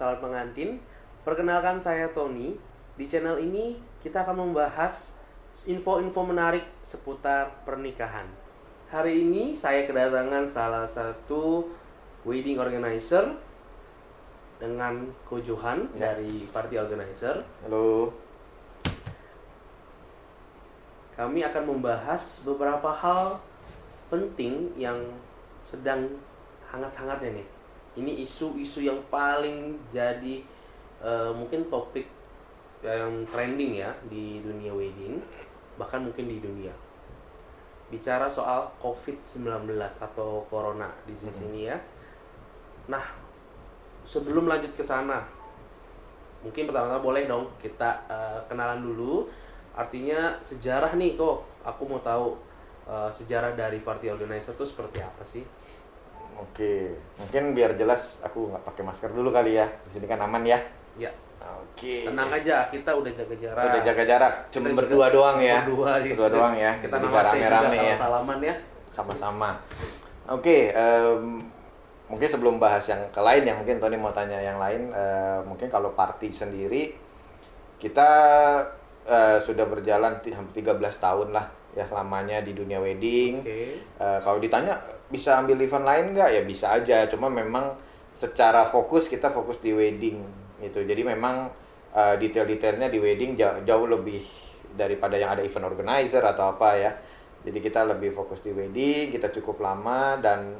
calon pengantin. Perkenalkan saya Tony. Di channel ini kita akan membahas info-info menarik seputar pernikahan. Hari ini saya kedatangan salah satu wedding organizer dengan Ko Johan dari party organizer. Halo. Kami akan membahas beberapa hal penting yang sedang hangat-hangatnya nih. Ini isu-isu yang paling jadi mungkin topik yang trending ya di dunia wedding, bahkan mungkin di dunia. Bicara soal COVID-19 atau corona disease ini ya. Nah, sebelum lanjut ke sana, mungkin pertama-tama boleh dong kita kenalan dulu. Artinya sejarah nih kok, aku mau tahu sejarah dari party organizer itu seperti apa sih? Oke, mungkin biar jelas aku nggak pakai masker dulu kali ya. Di sini kan aman ya. Ya. Oke. Tenang aja, kita udah jaga jarak. Udah jaga jarak, cuma Kita berdua doang ya. Berdua doang ya. Kita Jadi namaste rame-rame juga ya. kalau salaman ya. Sama-sama. Oke, mungkin sebelum bahas yang ke lain ya, mungkin Tony mau tanya yang lain. Mungkin kalau party sendiri, kita sudah berjalan hampir 13 tahun lah ya lamanya di dunia wedding. Oke. Kalau ditanya bisa ambil event lain nggak, ya bisa aja. Cuma memang secara fokus kita fokus di wedding gitu. Jadi memang detail-detailnya di wedding jauh lebih daripada yang ada event organizer atau apa ya. Jadi kita lebih fokus di wedding, kita cukup lama dan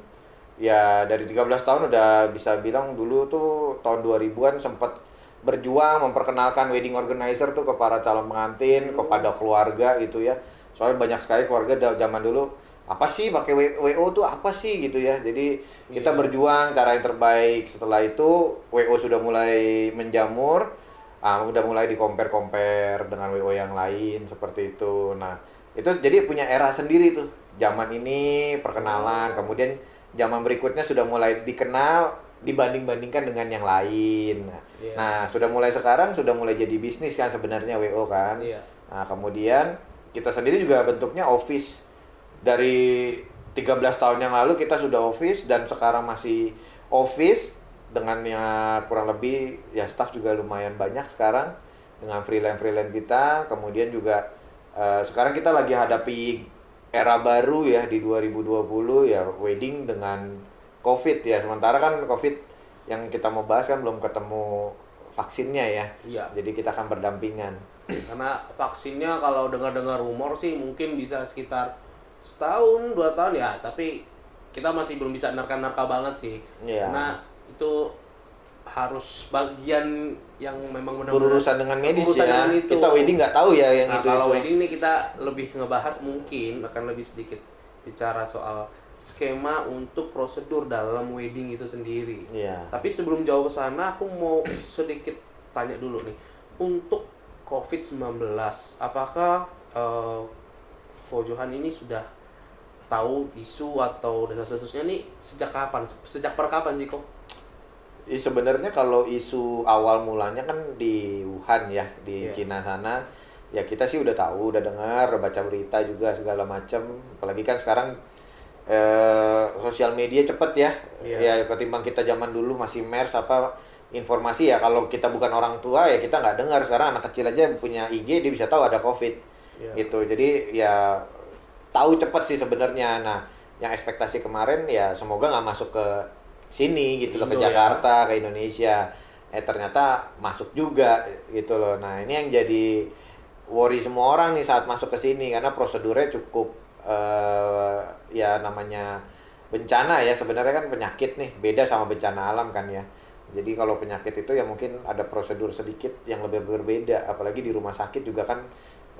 ya dari 13 tahun udah bisa bilang dulu tuh tahun 2000-an sempat berjuang memperkenalkan wedding organizer tuh ke para calon pengantin, kepada keluarga gitu ya. Soalnya banyak sekali keluarga zaman dulu, apa sih pakai WO tuh apa sih gitu ya. Jadi kita berjuang cara yang terbaik. Setelah itu WO sudah mulai menjamur, udah mulai di-compare dengan WO yang lain seperti itu. Nah, itu jadi punya era sendiri tuh. Zaman ini perkenalan, kemudian zaman berikutnya sudah mulai dikenal dibanding-bandingkan dengan yang lain. Nah, sudah mulai sekarang sudah mulai jadi bisnis kan sebenarnya WO kan. Nah, kemudian kita sendiri juga bentuknya office. Dari 13 tahun yang lalu kita sudah office dan sekarang masih office dengan ya kurang lebih ya staff juga lumayan banyak sekarang dengan freelance kita. Kemudian juga sekarang kita lagi hadapi era baru ya di 2020 ya wedding dengan COVID ya, sementara kan COVID yang kita mau bahas kan belum ketemu vaksinnya ya. Iya. Jadi kita akan berdampingan. Karena vaksinnya kalau dengar-dengar rumor sih mungkin bisa sekitar setahun, 2 tahun ya. Tapi kita masih belum bisa nerka-nerka banget sih. Iya. Karena itu harus bagian yang memang benar-benar berurusan dengan medis berurusan ya. dengan itu. Kita wedding nggak tahu ya yang Nah, itu. kalau wedding nih kita lebih ngebahas mungkin akan lebih sedikit bicara soal skema untuk prosedur dalam wedding itu sendiri. Iya. Tapi sebelum jauh ke sana, aku mau sedikit tanya dulu nih. Untuk COVID-19, apakah Ko Johan ini sudah tahu isu atau desas-desusnya nih sejak kapan? Sejak per kapan sih kok? Sebenarnya kalau isu awal mulanya kan di Wuhan ya, di Cina sana. Ya kita sih udah tahu, udah dengar, udah baca berita juga segala macam. Apalagi kan sekarang sosial media cepet ya. Ya ketimbang kita zaman dulu masih MERS apa informasi ya, kalau kita bukan orang tua ya kita nggak dengar. Sekarang anak kecil aja punya IG dia bisa tahu ada COVID gitu. Jadi ya tahu cepet sih sebenarnya. Nah, yang ekspektasi kemarin ya semoga nggak masuk ke sini gitu loh, ke Jakarta, ke Indonesia. Ternyata masuk juga gitu loh. Nah, ini yang jadi worry semua orang nih saat masuk ke sini karena prosedurnya cukup ya namanya bencana ya, sebenarnya kan penyakit nih, beda sama bencana alam kan ya. Jadi kalau penyakit itu ya mungkin ada prosedur sedikit yang lebih berbeda, apalagi di rumah sakit juga kan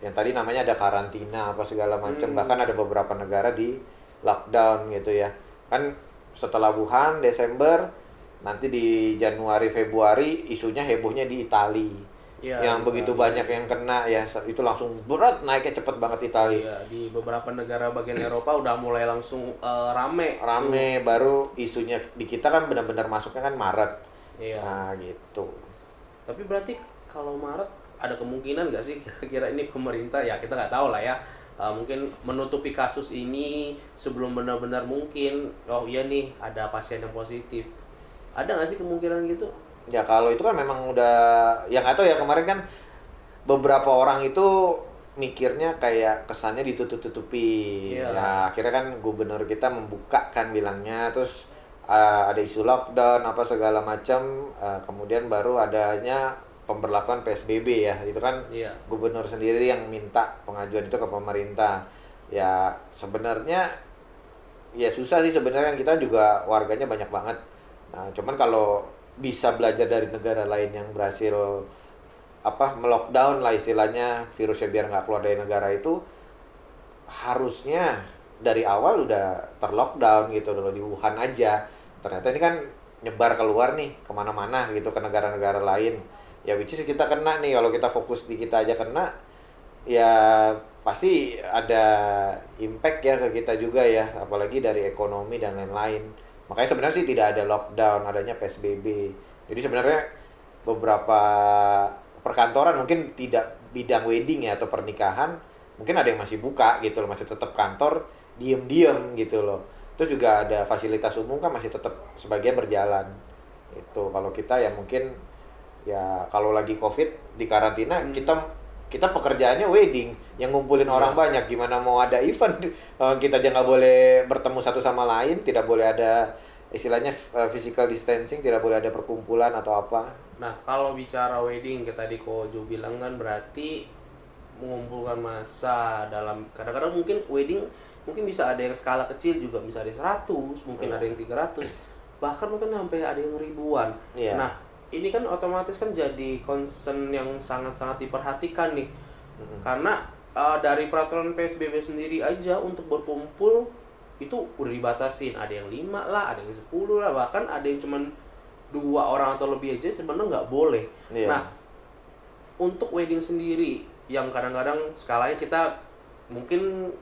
yang tadi namanya ada karantina apa segala macam. Bahkan ada beberapa negara di lockdown gitu ya. Kan setelah Wuhan Desember, nanti di Januari Februari isunya hebohnya di Italia. Yang begitu banyak yang kena ya, itu langsung berat naiknya cepet banget Italia. Iya, di beberapa negara bagian Eropa udah mulai langsung rame. Baru isunya di kita kan benar-benar masuknya kan Maret. Nah gitu. Tapi berarti kalau Maret ada kemungkinan nggak sih kira-kira ini pemerintah, ya kita nggak tahu lah ya, mungkin menutupi kasus ini sebelum benar-benar mungkin oh iya nih ada pasien yang positif. Ada nggak sih kemungkinan gitu? Ya kalau itu kan memang udah, yang nggak tahu ya, kemarin kan beberapa orang itu mikirnya kayak kesannya ditutup-tutupi. Iya. Ya akhirnya kan gubernur kita membuka kan bilangnya, terus ada isu lockdown apa segala macam, kemudian baru adanya pemberlakuan PSBB ya. Itu kan Iya. gubernur sendiri yang minta pengajuan itu ke pemerintah. Ya sebenarnya ya susah sih sebenarnya, kita juga warganya banyak banget. Nah, cuman kalau bisa belajar dari negara lain yang berhasil melockdown lah istilahnya virusnya biar nggak keluar dari negara itu, harusnya dari awal udah terlockdown gitu loh di Wuhan aja. Ternyata ini kan nyebar keluar nih kemana-mana gitu ke negara-negara lain. Ya which is kita kena nih, kalau kita fokus di kita aja kena, ya pasti ada impact ya ke kita juga ya, apalagi dari ekonomi dan lain-lain. Makanya sebenarnya sih tidak ada lockdown, adanya PSBB. Jadi sebenarnya beberapa perkantoran mungkin tidak bidang wedding ya atau pernikahan, mungkin ada yang masih buka gitu loh, masih tetap kantor diem-diem gitu loh. Terus juga ada fasilitas umum kan masih tetap sebagian berjalan. Itu kalau kita ya mungkin ya kalau lagi COVID di karantina, kita pekerjaannya wedding yang ngumpulin orang banyak, gimana mau ada event kita aja nggak boleh bertemu satu sama lain, tidak boleh ada istilahnya physical distancing, tidak boleh ada perkumpulan atau apa. Nah, kalau bicara wedding, kayak tadi Kojo bilang kan berarti mengumpulkan massa dalam, kadang-kadang mungkin wedding mungkin bisa ada yang skala kecil juga, bisa ada 100, mungkin ada yang 300, bahkan mungkin sampai ada yang ribuan. Iya. Nah, ini kan otomatis kan jadi concern yang sangat-sangat diperhatikan nih. Karena dari peraturan PSBB sendiri aja untuk berkumpul itu udah dibatasin, ada yang 5 lah, ada yang 10 lah, bahkan ada yang cuman 2 orang atau lebih aja sebenarnya nggak boleh. Iya. Nah, untuk wedding sendiri yang kadang-kadang skalanya kita mungkin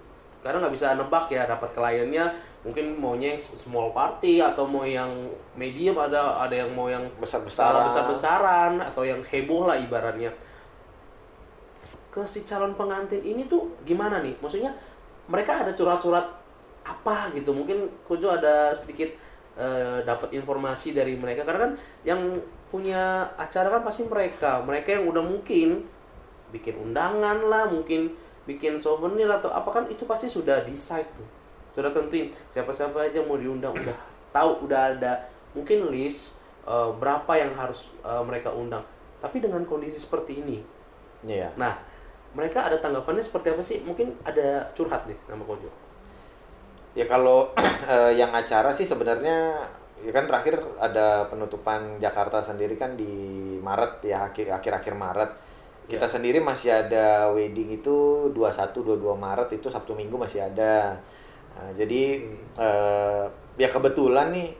kadang nggak bisa nebak ya, dapat kliennya mungkin maunya yang small party atau mau yang medium, ada yang mau yang skala besar-besaran atau yang heboh lah ibaratnya. Ke si calon pengantin ini tuh gimana nih? Maksudnya mereka ada curhat-curhat apa gitu? Mungkin Kojo ada sedikit dapat informasi dari mereka, karena kan yang punya acara kan pasti mereka yang udah mungkin bikin undangan lah, mungkin bikin souvenir atau apa, kan itu pasti sudah decide tuh, sudah tentuin siapa-siapa aja mau diundang, udah tahu, udah ada mungkin list berapa yang harus mereka undang. Tapi dengan kondisi seperti ini, nah mereka ada tanggapannya seperti apa sih? Mungkin ada curhat nih sama Kojo. Ya kalau yang acara sih sebenarnya ya kan terakhir ada penutupan Jakarta sendiri kan di Maret ya, akhir-akhir Maret. Kita sendiri masih ada wedding itu 21, 22 Maret itu Sabtu Minggu masih ada. Nah, jadi ya kebetulan nih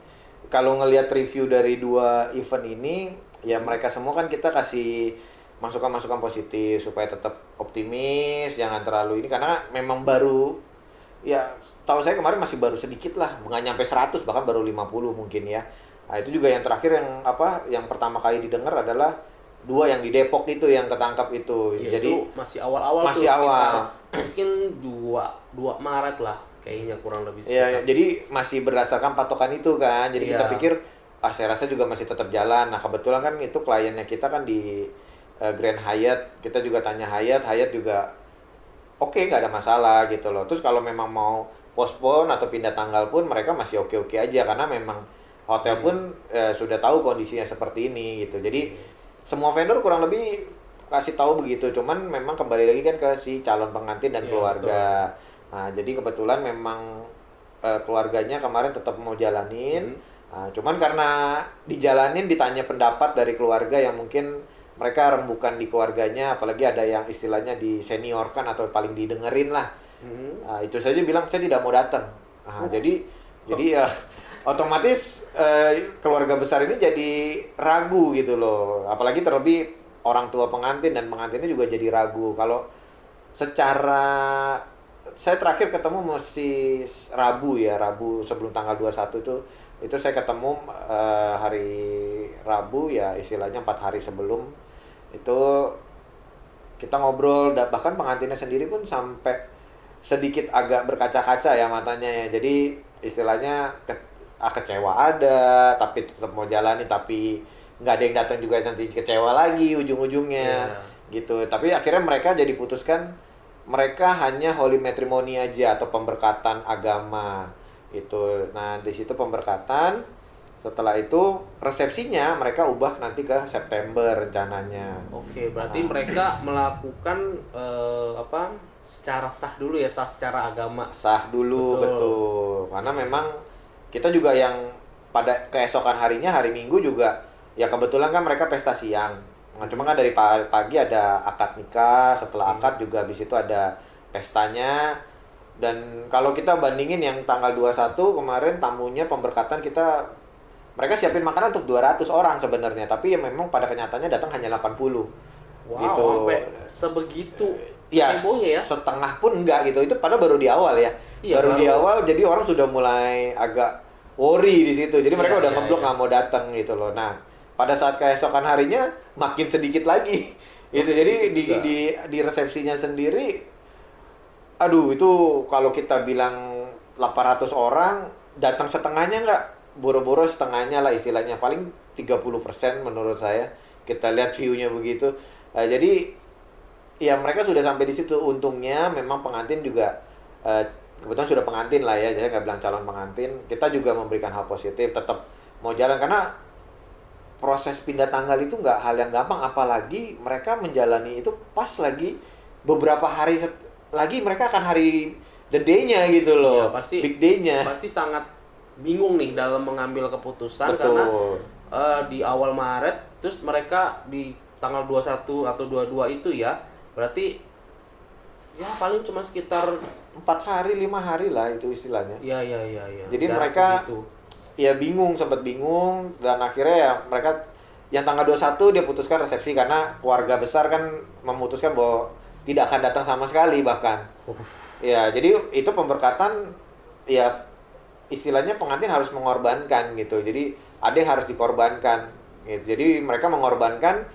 kalau ngelihat review dari 2 event ini, ya mereka semua kan kita kasih masukan-masukan positif supaya tetap optimis, jangan terlalu ini, karena memang baru, ya tahu saya kemarin masih baru sedikit lah, nggak nyampe 100, bahkan baru 50 mungkin ya. Nah itu juga yang terakhir yang pertama kali didengar adalah 2 yang di Depok itu yang ketangkap itu. Ya, jadi itu masih awal-awal masih tuh, awal. Mungkin 2 Maret lah kayaknya, kurang lebih ya, jadi masih berdasarkan patokan itu kan. Jadi kita pikir saya rasa juga masih tetap jalan. Nah kebetulan kan itu kliennya kita kan di Grand Hyatt. Kita juga tanya Hyatt juga oke, nggak ada masalah gitu loh. Terus kalau memang mau postpone atau pindah tanggal pun mereka masih oke-oke aja, karena memang hotel pun sudah tahu kondisinya seperti ini gitu. Jadi semua vendor kurang lebih kasih tahu begitu. Cuman memang kembali lagi kan ke si calon pengantin dan keluarga. Betul. Nah jadi kebetulan memang keluarganya kemarin tetap mau jalanin. Nah, cuman karena dijalanin ditanya pendapat dari keluarga yang mungkin mereka rembukan di keluarganya, apalagi ada yang istilahnya diseniorkan atau paling didengerin lah. Nah, itu saja bilang saya tidak mau datang. Nah, jadi ya otomatis keluarga besar ini jadi ragu gitu loh. Apalagi terlebih orang tua pengantin dan pengantinnya juga jadi ragu. Kalau secara saya terakhir ketemu masih Rabu sebelum tanggal 21 itu saya ketemu hari Rabu ya, istilahnya 4 hari sebelum itu kita ngobrol, bahkan pengantinnya sendiri pun sampai sedikit agak berkaca-kaca ya matanya ya. Jadi istilahnya kecewa ada, tapi tetap mau jalani, tapi nggak ada yang datang juga nanti kecewa lagi ujung-ujungnya gitu. Tapi akhirnya mereka jadi putuskan mereka hanya holy matrimony aja atau pemberkatan agama itu. Nah di situ pemberkatan, setelah itu resepsinya mereka ubah nanti ke September rencananya. Oke, berarti mereka melakukan secara sah dulu ya, sah secara agama. Sah dulu, betul. Karena memang kita juga yang pada keesokan harinya, hari Minggu juga, ya kebetulan kan mereka pesta siang. Nah, cuma kan dari pagi ada akad nikah, setelah akad juga habis itu ada pestanya. Dan kalau kita bandingin yang tanggal 21 kemarin tamunya pemberkatan kita, mereka siapin makanan untuk 200 orang sebenarnya, tapi ya memang pada kenyataannya datang hanya 80. Wow, gitu. Sampai sebegitu Ya, hebohnya ya. setengah pun enggak gitu. Itu padahal baru di awal ya. Iya, baru di awal, jadi orang sudah mulai agak worry di situ. Jadi mereka udah ngeblok nggak mau datang gitu loh. Nah, pada saat keesokan harinya makin sedikit lagi. Gitu. Jadi di resepsinya sendiri, aduh itu kalau kita bilang 800 orang, datang setengahnya nggak, boro-boro setengahnya lah istilahnya, paling 30% menurut saya. Kita lihat view-nya begitu. Jadi ya mereka sudah sampai di situ. Untungnya memang pengantin juga kebetulan sudah pengantin lah ya, jadi nggak bilang calon pengantin. Kita juga memberikan hal positif, tetap mau jalan karena proses pindah tanggal itu nggak hal yang gampang, apalagi mereka menjalani itu pas lagi beberapa hari lagi mereka akan hari the day-nya gitu loh. Iya, pasti big day-nya. Pasti sangat bingung nih dalam mengambil keputusan. Betul. Karena di awal Maret terus mereka di tanggal 21 atau 22 itu ya, berarti ya paling cuma sekitar 4 hari, 5 hari lah itu istilahnya. Iya. Jadi Jarak mereka segitu. Ya bingung, sempat bingung, dan akhirnya ya mereka yang tanggal 21 dia putuskan resepsi karena keluarga besar kan memutuskan bahwa tidak akan datang sama sekali bahkan. Ya, jadi itu pemberkatan ya istilahnya pengantin harus mengorbankan gitu. Jadi ada yang harus dikorbankan gitu. Jadi mereka mengorbankan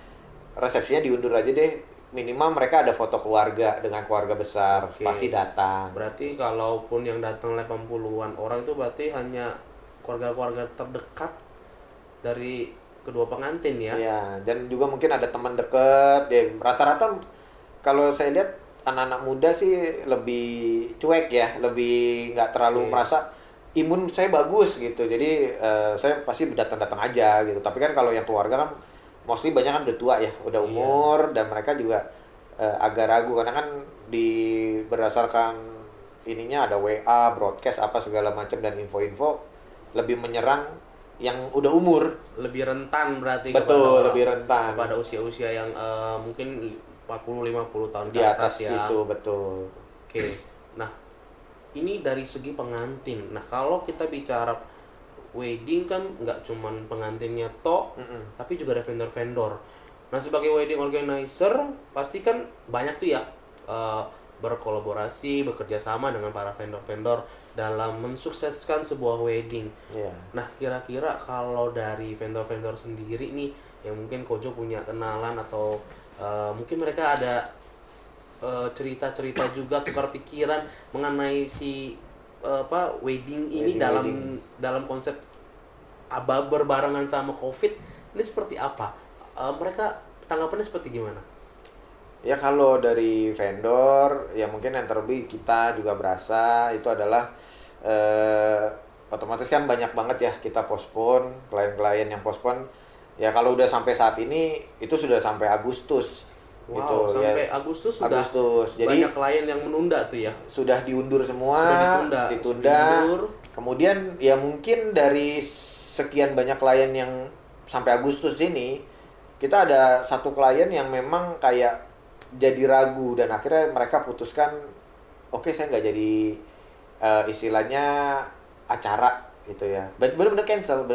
resepsinya diundur aja deh. Minimal mereka ada foto keluarga dengan keluarga besar, pasti datang. Berarti kalaupun yang datang 80-an orang itu berarti hanya keluarga-keluarga terdekat dari kedua pengantin ya. Iya, dan juga mungkin ada teman dekat. Ya, rata-rata kalau saya lihat anak-anak muda sih lebih cuek ya, lebih nggak terlalu merasa imun saya bagus gitu. Jadi saya pasti datang-datang aja gitu. Tapi kan kalau yang keluarga kan mostly banyak kan udah tua ya, udah umur, dan mereka juga agak ragu karena kan berdasarkan ininya ada WA, broadcast apa segala macam dan info-info lebih menyerang yang udah umur, lebih rentan berarti. Betul, lebih rentan pada usia-usia yang mungkin 40-50 tahun di atas ya. itu, betul. Oke. Nah, ini dari segi pengantin. Nah, kalau kita bicara wedding kan nggak cuman pengantinnya tapi juga ada vendor-vendor. Nah, sebagai wedding organizer pasti kan banyak tuh ya berkolaborasi, bekerja sama dengan para vendor-vendor dalam mensukseskan sebuah wedding. Nah, kira-kira kalau dari vendor-vendor sendiri nih, yang mungkin Kojo punya kenalan atau mungkin mereka ada cerita-cerita juga, tukar pikiran mengenai si wedding ini dalam konsep berbarengan sama COVID ini seperti apa? Mereka tanggapannya seperti gimana? Ya kalau dari vendor, ya mungkin yang terlebih kita juga berasa itu adalah otomatis kan banyak banget ya kita postpone, klien-klien yang postpone. Ya kalau udah sampai saat ini itu sudah sampai Agustus. Wow, gitu, sampai ya. Agustus sudah Jadi banyak klien yang menunda tuh ya. Sudah diundur semua, ditunda. Kemudian ya mungkin dari sekian banyak klien yang sampai Agustus ini, kita ada satu klien yang memang kayak jadi ragu dan akhirnya mereka putuskan oke, saya nggak jadi istilahnya acara gitu ya, benar-benar cancel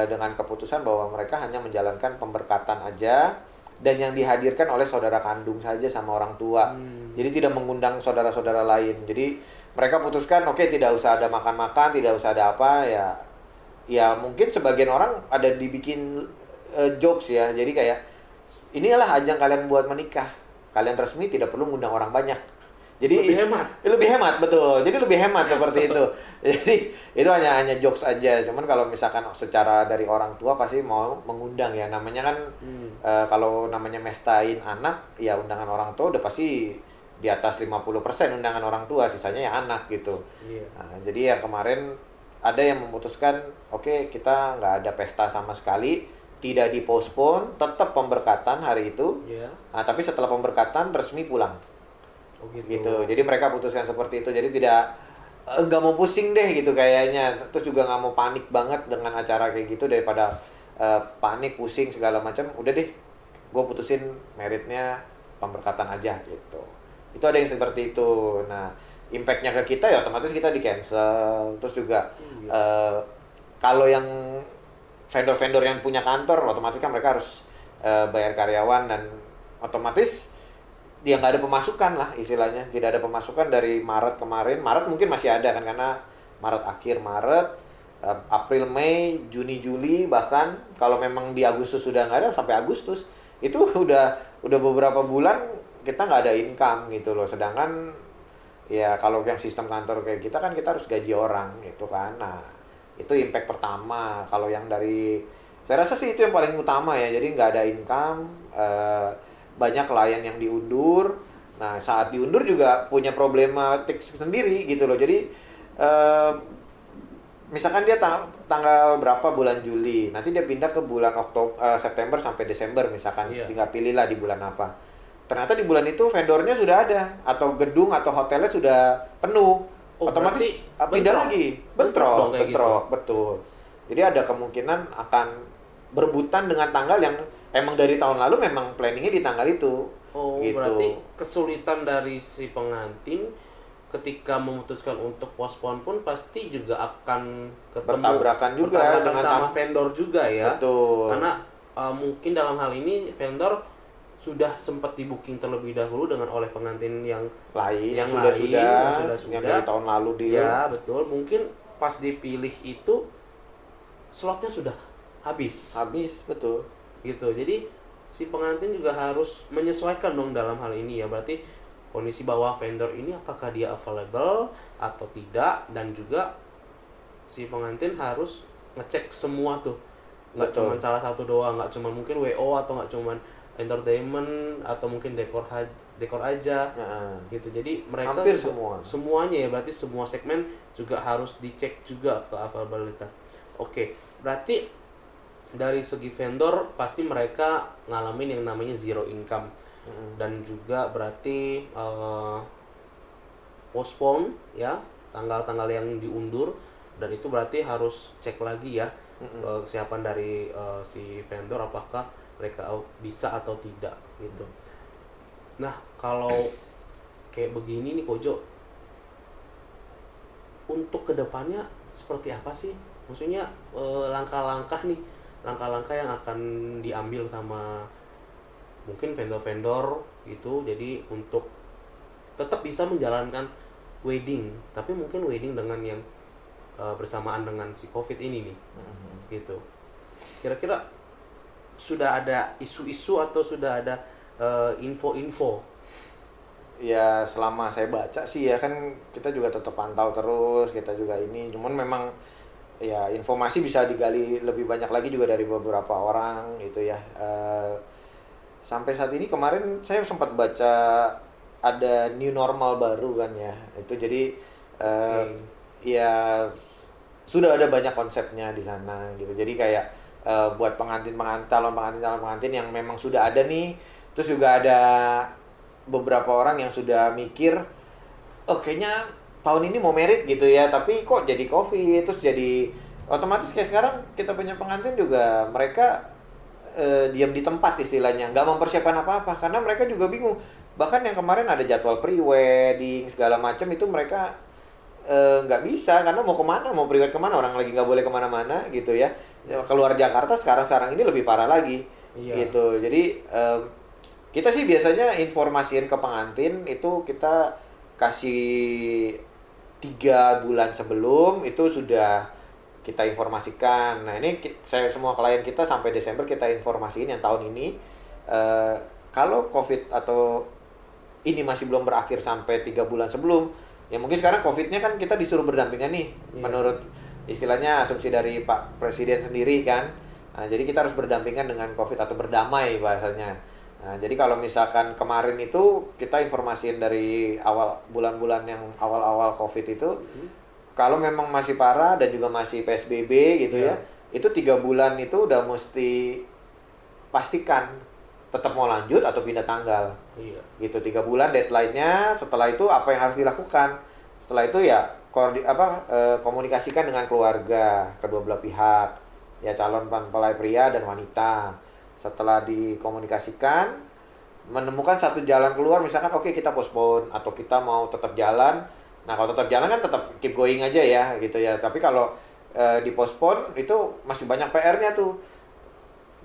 dengan keputusan bahwa mereka hanya menjalankan pemberkatan aja dan yang dihadirkan oleh saudara kandung saja sama orang tua. Jadi tidak mengundang saudara-saudara lain. Jadi mereka putuskan oke, tidak usah ada makan-makan, tidak usah ada apa ya mungkin sebagian orang ada dibikin jokes ya. Jadi kayak inilah ajang kalian buat menikah. Kalian resmi tidak perlu ngundang orang banyak. Jadi lebih hemat. Lebih hemat, betul. Jadi lebih hemat seperti itu. Jadi itu hanya jokes aja. Cuman kalau misalkan secara dari orang tua pasti mau mengundang ya. Namanya kan kalau namanya mestain anak, ya undangan orang tua udah pasti di atas 50% undangan orang tua, sisanya ya anak gitu. Iya. Nah, jadi ya kemarin ada yang memutuskan, oke, kita nggak ada pesta sama sekali, tidak dipospon, tetap pemberkatan hari itu. Iya. Nah, tapi setelah pemberkatan resmi pulang. Oh Gitu. Jadi mereka putuskan seperti itu. Jadi tidak nggak mau pusing deh gitu kayaknya. Terus juga nggak mau panik banget dengan acara kayak gitu, daripada panik, pusing segala macam. Udah deh, gue putusin meritnya pemberkatan aja gitu. Itu ada yang seperti itu. Nah, impact-nya ke kita ya otomatis kita di cancel. Terus juga kalau yang vendor-vendor yang punya kantor, otomatis kan mereka harus bayar karyawan, dan otomatis dia nggak ada pemasukan lah istilahnya. Tidak ada pemasukan dari Maret kemarin. Maret mungkin masih ada kan, karena Maret akhir Maret, April, Mei, Juni, Juli, bahkan kalau memang di Agustus sudah nggak ada sampai Agustus, itu udah beberapa bulan kita nggak ada income gitu loh. Sedangkan ya kalau yang sistem kantor kayak kita kan kita harus gaji orang gitu kan. Nah, itu impact pertama. Kalau yang dari, saya rasa sih itu yang paling utama ya. Jadi nggak ada income, banyak klien yang diundur. Nah, saat diundur juga punya problematik sendiri gitu loh. Jadi misalkan dia tanggal berapa bulan Juli, nanti dia pindah ke bulan September sampai Desember misalkan. Iya. Tinggal pilihlah di bulan apa. Ternyata di bulan itu vendornya sudah ada, atau gedung atau hotelnya sudah penuh. Oh, otomatis berarti pindah bentrok. lagi. Bentrok dong kayak Bentrok, betul. Jadi ada kemungkinan akan berebutan dengan tanggal yang emang dari tahun lalu memang planningnya di tanggal itu. Oh, gitu. berarti kesulitan dari si pengantin ketika memutuskan untuk postpone pun pasti juga akan Bertabrakan juga bertabrakan dengan sama vendor juga ya. Betul. Karena mungkin dalam hal ini vendor sudah sempat di booking terlebih dahulu dengan oleh pengantin yang lain yang sudah sudah yang dari tahun lalu dia. Ya, betul. Mungkin pas dipilih itu slotnya sudah habis. Betul. Gitu. Jadi si pengantin juga harus menyesuaikan dong dalam hal ini ya. Berarti kondisi bahwa vendor ini apakah dia available atau tidak, dan juga si pengantin harus ngecek semua tuh. Nggak Betul. cuma salah satu doang, nggak cuma mungkin WO atau nggak cuma entertainment atau mungkin dekor aja. Nah, Gitu. Jadi mereka hampir juga, semuanya ya, berarti semua segmen juga harus dicek juga ke availability. Oke, berarti dari segi vendor pasti mereka ngalamin yang namanya zero income. Dan juga berarti postpone ya, tanggal-tanggal yang diundur, dan itu berarti harus cek lagi ya kesiapan dari si vendor apakah mereka bisa atau tidak gitu. Nah, kalau kayak begini nih Kojo, untuk kedepannya seperti apa sih? Maksudnya langkah-langkah yang akan diambil sama mungkin vendor-vendor gitu, jadi untuk tetap bisa menjalankan wedding, tapi mungkin wedding dengan yang bersamaan dengan si COVID ini nih. Gitu. Kira-kira sudah ada isu-isu atau sudah ada info-info? Ya selama saya baca sih ya kan, kita juga tetap pantau terus, kita juga ini. Cuman memang ya informasi bisa digali lebih banyak lagi juga dari beberapa orang gitu ya. Sampai saat ini kemarin saya sempat baca ada new normal baru kan ya. Itu jadi ya sudah ada banyak konsepnya di sana gitu. Jadi kayak buat calon pengantin yang memang sudah ada nih, terus juga ada beberapa orang yang sudah mikir, oh kayaknya tahun ini mau merit gitu ya, tapi kok jadi COVID, terus jadi otomatis kayak sekarang kita punya pengantin juga mereka diam di tempat istilahnya, nggak mempersiapkan apa-apa karena mereka juga bingung. Bahkan yang kemarin ada jadwal pre-wedding segala macam itu mereka nggak bisa karena mau kemana, mau pre-wed kemana, orang lagi nggak boleh kemana-mana gitu ya. Keluar Jakarta sekarang ini lebih parah lagi. Iya. Gitu. Jadi kita sih biasanya informasiin ke pengantin itu kita kasih 3 bulan sebelum itu sudah kita informasikan. Nah ini saya semua klien kita sampai Desember kita informasiin yang tahun ini kalau COVID atau ini masih belum berakhir sampai 3 bulan sebelum, ya mungkin sekarang COVID-nya kan kita disuruh berdampingan nih, menurut istilahnya asumsi dari Pak Presiden sendiri kan. Nah, jadi kita harus berdampingan dengan COVID atau berdamai bahasanya. Nah, jadi kalau misalkan kemarin itu kita informasiin dari awal bulan-bulan yang awal-awal COVID itu, kalau memang masih parah dan juga masih PSBB gitu ya, itu 3 bulan itu udah mesti pastikan tetap mau lanjut atau pindah tanggal. Gitu 3 bulan deadline-nya. Setelah itu apa yang harus dilakukan? Setelah itu ya komunikasikan dengan keluarga kedua belah pihak, ya calon mempelai pria dan wanita. Setelah dikomunikasikan, menemukan satu jalan keluar, misalkan oke, kita postpone atau kita mau tetap jalan. Nah, kalau tetap jalan kan tetap keep going aja ya gitu ya. Tapi kalau dipostpone itu masih banyak PR-nya tuh.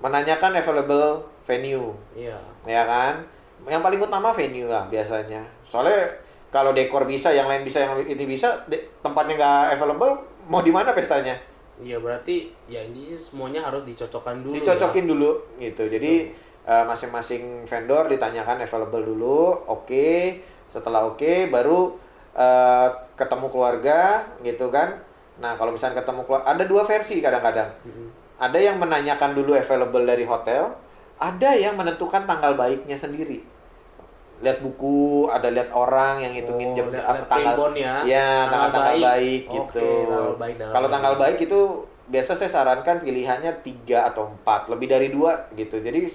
Menanyakan available venue. Ya kan? Yang paling utama venue lah biasanya. Soalnya kalau dekor bisa, yang lain bisa, yang ini bisa, tempatnya nggak available, mau di mana pestanya? Iya, berarti ya intinya semuanya harus dicocokkan dulu. Dicocokin dulu gitu. Jadi masing-masing vendor ditanyakan available dulu. Oke. Setelah oke, baru ketemu keluarga gitu kan. Nah, kalau misalnya ketemu keluarga, ada 2 versi kadang-kadang. Ada yang menanyakan dulu available dari hotel, ada yang menentukan tanggal baiknya sendiri. Lihat buku, ada lihat orang yang ngitungin jam tanggal tanggal baik gitu. Kalau tanggal baik itu biasa saya sarankan pilihannya 3 atau 4, lebih dari 2 gitu. Jadi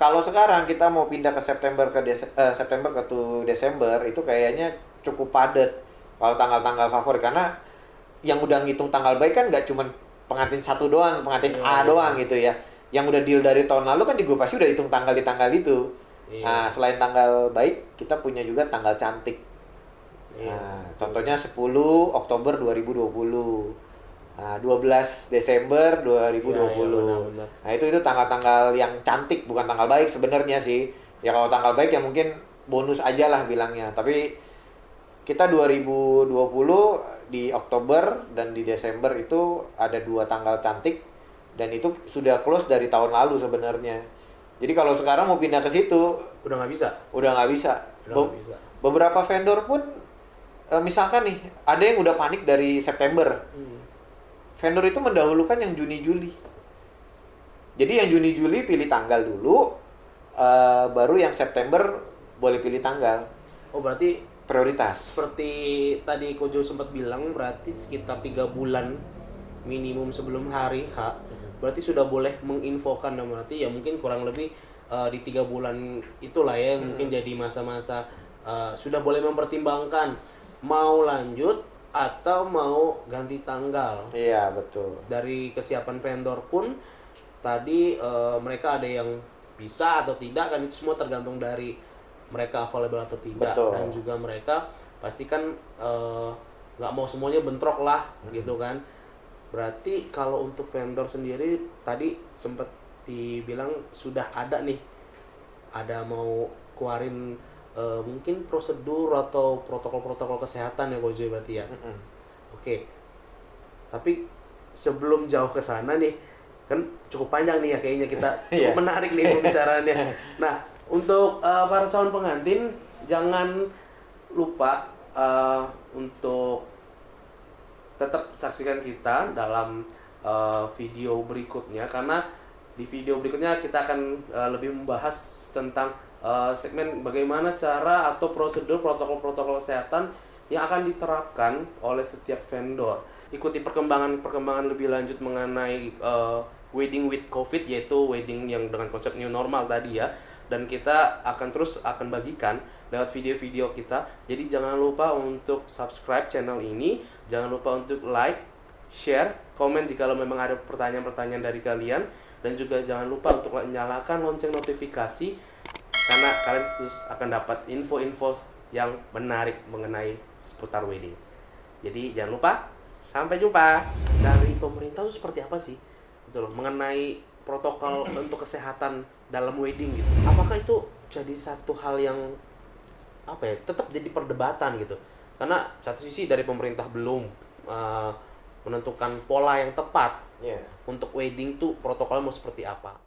kalau sekarang kita mau pindah ke September ke Desember itu kayaknya cukup padat kalau tanggal-tanggal favorit, karena yang udah ngitung tanggal baik kan nggak cuma pengantin satu doang, pengantin A doang gitu ya. Yang udah deal dari tahun lalu kan juga pasti udah hitung tanggal di tanggal itu. Nah, selain tanggal baik, kita punya juga tanggal cantik. Nah, contohnya 10 Oktober 2020. Nah, 12 Desember 2020. Nah, itu tanggal-tanggal yang cantik, bukan tanggal baik sebenarnya sih. Ya kalau tanggal baik ya mungkin bonus aja lah bilangnya. Tapi kita 2020 di Oktober dan di Desember itu ada 2 tanggal cantik, dan itu sudah close dari tahun lalu sebenarnya. Jadi kalau sekarang mau pindah ke situ udah nggak bisa. Beberapa vendor pun misalkan nih ada yang udah panik dari September. Vendor itu mendahulukan yang Juni-Juli. Jadi yang Juni-Juli pilih tanggal dulu, baru yang September boleh pilih tanggal. Oh, berarti prioritas. Seperti tadi Kojo sempat bilang, berarti sekitar 3 bulan minimum sebelum hari H, berarti sudah boleh menginfokan. Dan berarti ya mungkin kurang lebih di 3 bulan itulah ya, mungkin jadi masa-masa sudah boleh mempertimbangkan mau lanjut atau mau ganti tanggal. Iya, betul. Dari kesiapan vendor pun tadi mereka ada yang bisa atau tidak kan, itu semua tergantung dari mereka available atau tidak. Betul. Dan juga mereka pastikan nggak mau semuanya bentrok lah gitu kan. Berarti kalau untuk vendor sendiri tadi sempat dibilang sudah ada nih, ada mau keluarin mungkin prosedur atau protokol-protokol kesehatan ya Kojo berarti ya. Oke. Tapi sebelum jauh ke sana nih, kan cukup panjang nih ya kayaknya kita cukup menarik nih pembicaraannya. Nah, untuk para calon pengantin jangan lupa untuk tetap saksikan kita dalam video berikutnya, karena di video berikutnya kita akan lebih membahas tentang segmen bagaimana cara atau prosedur protokol-protokol kesehatan yang akan diterapkan oleh setiap vendor. Ikuti perkembangan lebih lanjut mengenai wedding with COVID, yaitu wedding yang dengan konsep new normal tadi ya. Dan kita akan bagikan lewat video-video kita. Jadi jangan lupa untuk subscribe channel ini, jangan lupa untuk like, share, komen jika memang ada pertanyaan-pertanyaan dari kalian, dan juga jangan lupa untuk nyalakan lonceng notifikasi karena kalian terus akan dapat info-info yang menarik mengenai seputar wedding. Jadi jangan lupa, sampai jumpa. Dari pemerintah itu seperti apa sih? Gitu loh, mengenai protokol untuk kesehatan dalam wedding gitu. Apakah itu jadi satu hal yang tetap jadi perdebatan gitu? Karena satu sisi dari pemerintah belum menentukan pola yang tepat untuk wedding tuh protokolnya mau seperti apa.